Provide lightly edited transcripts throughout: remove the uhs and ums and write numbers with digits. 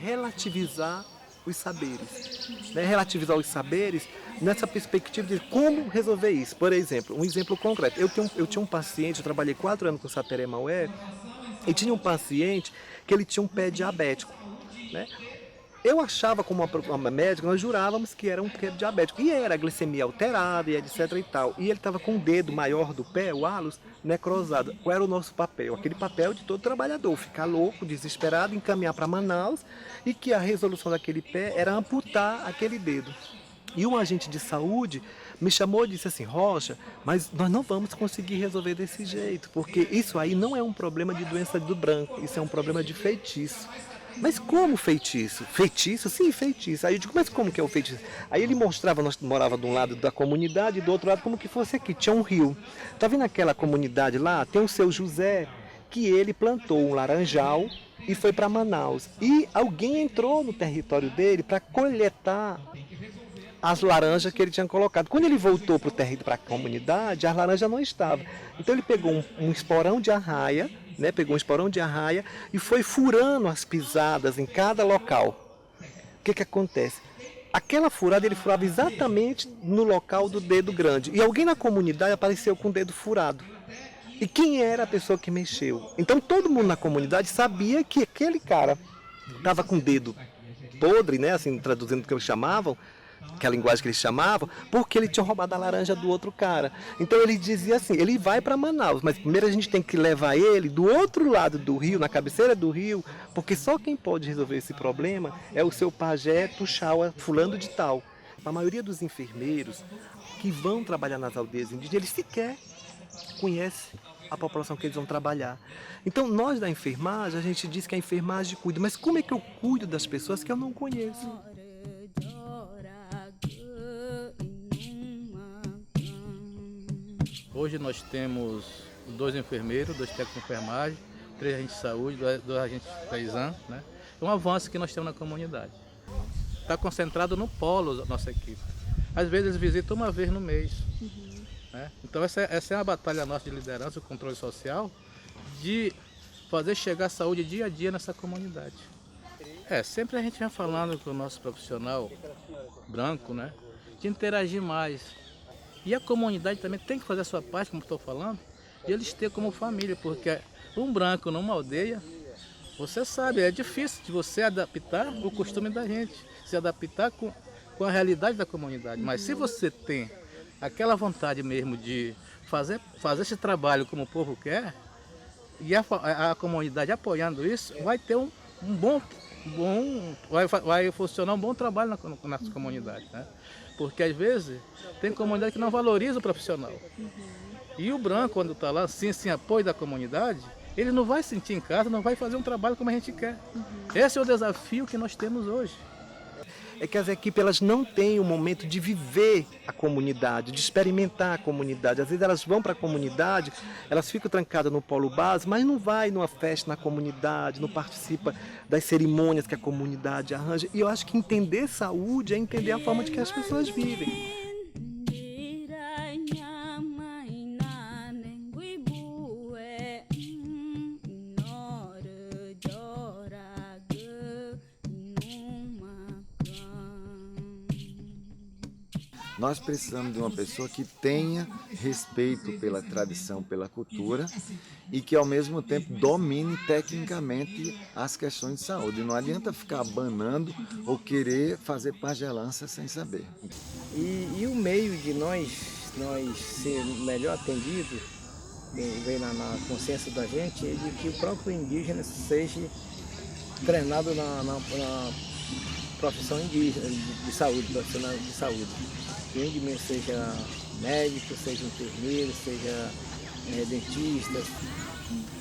relativizar os saberes. Né? Relativizar os saberes nessa perspectiva de como resolver isso. Por exemplo, um exemplo concreto. Eu tinha um paciente, eu trabalhei 4 anos com Sapere Maué, e tinha um paciente que ele tinha um pé diabético. Né? Eu achava, como uma médica, nós jurávamos que era um pé diabético. E era a glicemia alterada e etc e tal. E ele estava com o dedo maior do pé, o hálus, necrosado. Qual era o nosso papel? Aquele papel de todo trabalhador, ficar louco, desesperado, encaminhar para Manaus, e que a resolução daquele pé era amputar aquele dedo. E um agente de saúde me chamou e disse assim: Rocha, mas nós não vamos conseguir resolver desse jeito, porque isso aí não é um problema de doença do branco, isso é um problema de feitiço. Mas como feitiço? Feitiço? Sim, feitiço. Aí eu digo, mas como que é o feitiço? Aí ele mostrava, nós morávamos de um lado da comunidade e do outro lado como que fosse aqui, tinha um rio. Tá vendo aquela comunidade lá? Tem o seu José, que ele plantou um laranjal e foi para Manaus. E alguém entrou no território dele para coletar as laranjas que ele tinha colocado. Quando ele voltou para a comunidade, as laranjas não estavam. Então ele pegou um esporão de arraia, né? Pegou um esporão de arraia e foi furando as pisadas em cada local. O que acontece? Aquela furada ele furava exatamente no local do dedo grande. E alguém na comunidade apareceu com o dedo furado. E quem era a pessoa que mexeu? Então todo mundo na comunidade sabia que aquele cara estava com o dedo podre, né? Assim, traduzindo o que eles chamavam, que é a linguagem que eles chamavam, porque ele tinha roubado a laranja do outro cara. Então ele dizia assim, ele vai para Manaus, mas primeiro a gente tem que levar ele do outro lado do rio, na cabeceira do rio, porque só quem pode resolver esse problema é o seu pajé Tuxaua fulano de tal. A maioria dos enfermeiros que vão trabalhar nas aldeias indígenas, eles sequer conhecem a população que eles vão trabalhar. Então nós da enfermagem, a gente diz que a enfermagem cuida, mas como é que eu cuido das pessoas que eu não conheço? Hoje nós temos 2 enfermeiros, 2 técnicos de enfermagem, 3 agentes de saúde, 2 agentes de paisã, né? É um avanço que nós temos na comunidade. Está concentrado no polo a nossa equipe. Às vezes eles visitam uma vez no mês. Né? Então essa é a batalha nossa de liderança, o controle social, de fazer chegar a saúde dia a dia nessa comunidade. Sempre a gente vem falando com o nosso profissional branco, né? De interagir mais. E a comunidade também tem que fazer a sua parte, como estou falando, e eles ter como família, porque um branco numa aldeia, você sabe, é difícil de você adaptar o costume da gente, se adaptar com a realidade da comunidade. Mas se você tem aquela vontade mesmo de fazer esse trabalho como o povo quer, e a comunidade apoiando isso, vai ter vai funcionar um bom trabalho na nossa comunidade, né? Porque às vezes tem comunidade que não valoriza o profissional. E o branco, quando está lá, sem apoio da comunidade, ele não vai sentir em casa, não vai fazer um trabalho como a gente quer. Esse é o desafio que nós temos hoje. É que as equipes elas não têm o momento de viver a comunidade, de experimentar a comunidade. Às vezes elas vão para a comunidade, elas ficam trancadas no polo base, mas não vai numa festa na comunidade, não participa das cerimônias que a comunidade arranja. E eu acho que entender saúde é entender a forma de que as pessoas vivem. Nós precisamos de uma pessoa que tenha respeito pela tradição, pela cultura e que ao mesmo tempo domine tecnicamente as questões de saúde. Não adianta ficar abanando ou querer fazer pagelança sem saber. E o meio de nós ser melhor atendido, vem na consciência da gente, é de que o próprio indígena seja treinado na profissão indígena de saúde, profissional de saúde. Que o indígena seja médico, seja enfermeiro, seja dentista.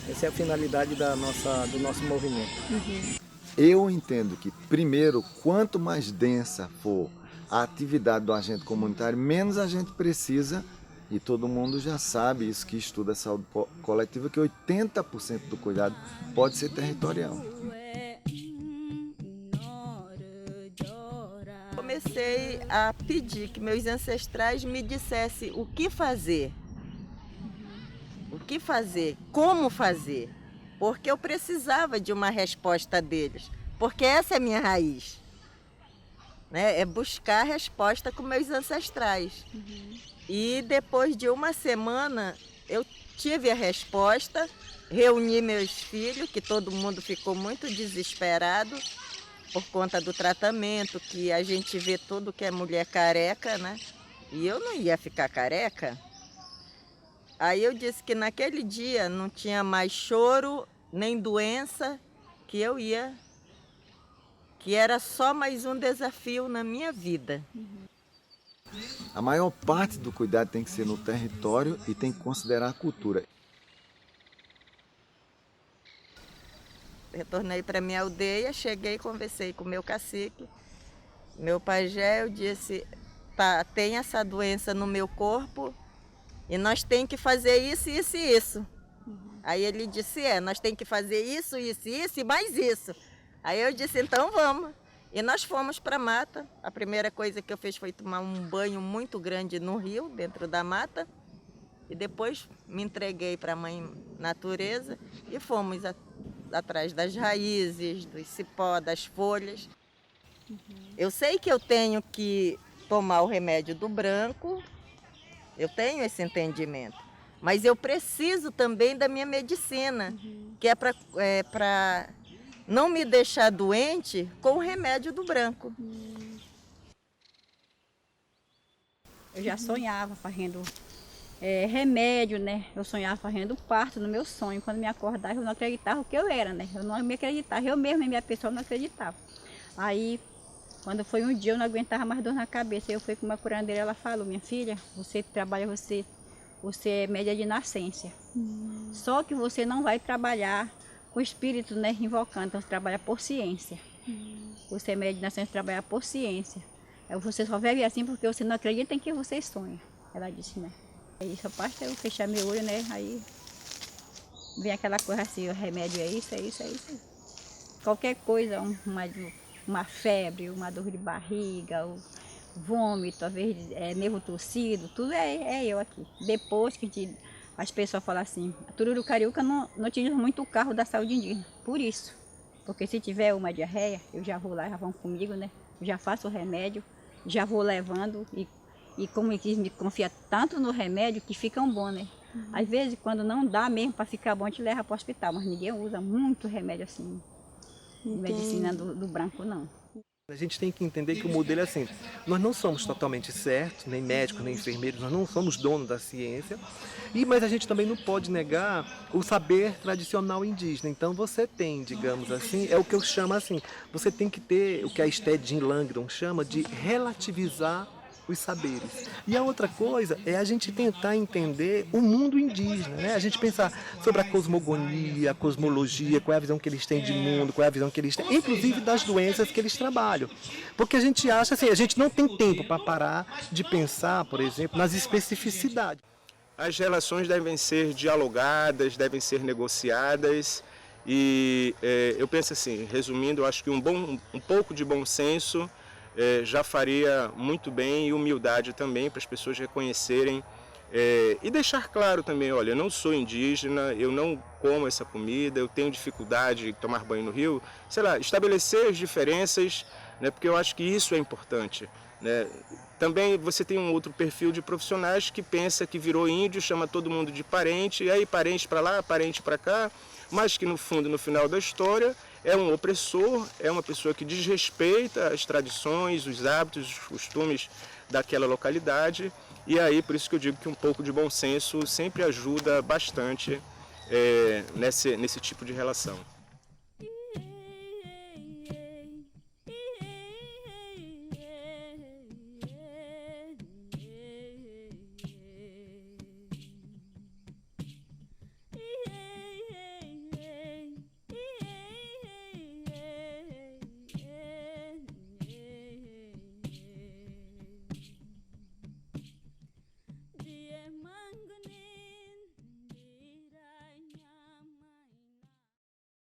Essa é a finalidade do nosso movimento. Eu entendo que, primeiro, quanto mais densa for a atividade do agente comunitário, menos a gente precisa, e todo mundo já sabe isso que estuda a saúde coletiva, que 80% do cuidado pode ser territorial. Comecei a pedir que meus ancestrais me dissessem o que fazer, como fazer, porque eu precisava de uma resposta deles, porque essa é a minha raiz. Né? É buscar a resposta com meus ancestrais. E depois de uma semana eu tive a resposta, reuni meus filhos, que todo mundo ficou muito desesperado por conta do tratamento, que a gente vê tudo que é mulher careca, né? E eu não ia ficar careca. Aí eu disse que naquele dia não tinha mais choro, nem doença, que era só mais um desafio na minha vida. A maior parte do cuidado tem que ser no território e tem que considerar a cultura. Retornei para minha aldeia, cheguei, conversei com o meu cacique, meu pajé, eu disse, tá, tem essa doença no meu corpo e nós temos que fazer isso, isso e isso. Aí ele disse, nós temos que fazer isso, isso, isso e mais isso. Aí eu disse, então vamos. E nós fomos para a mata. A primeira coisa que eu fiz foi tomar um banho muito grande no rio, dentro da mata. E depois me entreguei para a mãe natureza e fomos atrás das raízes, dos cipó, das folhas. Eu sei que eu tenho que tomar o remédio do branco, eu tenho esse entendimento. Mas eu preciso também da minha medicina, que é para não me deixar doente com o remédio do branco. Eu já sonhava fazendo remédio, né? Eu sonhava fazendo parto no meu sonho. Quando me acordava, eu não acreditava o que eu era, né? Eu não me acreditava. Eu mesma, minha pessoa, não acreditava. Aí, quando foi um dia, eu não aguentava mais dor na cabeça. Eu fui com uma curandeira, ela falou, minha filha, você é média de nascença. Só que você não vai trabalhar com o espírito, né, invocando, então você trabalha por ciência. Você é média de nascença, trabalha por ciência. Você só vive assim porque você não acredita em que você sonha. Ela disse, né? Aí só basta eu fechar meu olho, né? Aí vem aquela coisa assim, o remédio é isso, é isso, é isso. Qualquer coisa, uma febre, uma dor de barriga, vômito, às vezes nervo torcido, tudo é eu aqui. Depois que as pessoas falam assim, a Tururucariuca não utiliza muito o carro da saúde indígena, por isso. Porque se tiver uma diarreia, eu já vou lá, já vão comigo, né? Eu já faço o remédio, já vou levando e como eles me confiam tanto no remédio que ficam bons, né? Às vezes, quando não dá mesmo para ficar bom, a gente leva para o hospital, mas ninguém usa muito remédio assim, medicina do branco, não. A gente tem que entender que o modelo é assim, nós não somos totalmente certos, nem médicos, nem enfermeiros, nós não somos donos da ciência, mas a gente também não pode negar o saber tradicional indígena. Então você tem, digamos assim, é o que eu chamo assim, você tem que ter o que a Esté Jean Langdon chama de relativizar os saberes. E a outra coisa é a gente tentar entender o mundo indígena, né? A gente pensar sobre a cosmogonia, a cosmologia, qual é a visão que eles têm de mundo, qual é a visão que eles têm, inclusive das doenças que eles trabalham. Porque a gente acha assim, a gente não tem tempo para parar de pensar, por exemplo, nas especificidades. As relações devem ser dialogadas, devem ser negociadas e eu penso assim, resumindo, eu acho que um pouco de bom senso já faria muito bem, e humildade também, para as pessoas reconhecerem e deixar claro também, olha, eu não sou indígena, eu não como essa comida, eu tenho dificuldade de tomar banho no rio, sei lá, estabelecer as diferenças, né, porque eu acho que isso é importante, né? Também você tem um outro perfil de profissionais que pensa que virou índio, chama todo mundo de parente, e aí parente para lá, parente para cá, mas que no fundo, no final da história, é um opressor, é uma pessoa que desrespeita as tradições, os hábitos, os costumes daquela localidade. E aí, por isso que eu digo que um pouco de bom senso sempre ajuda bastante nesse tipo de relação.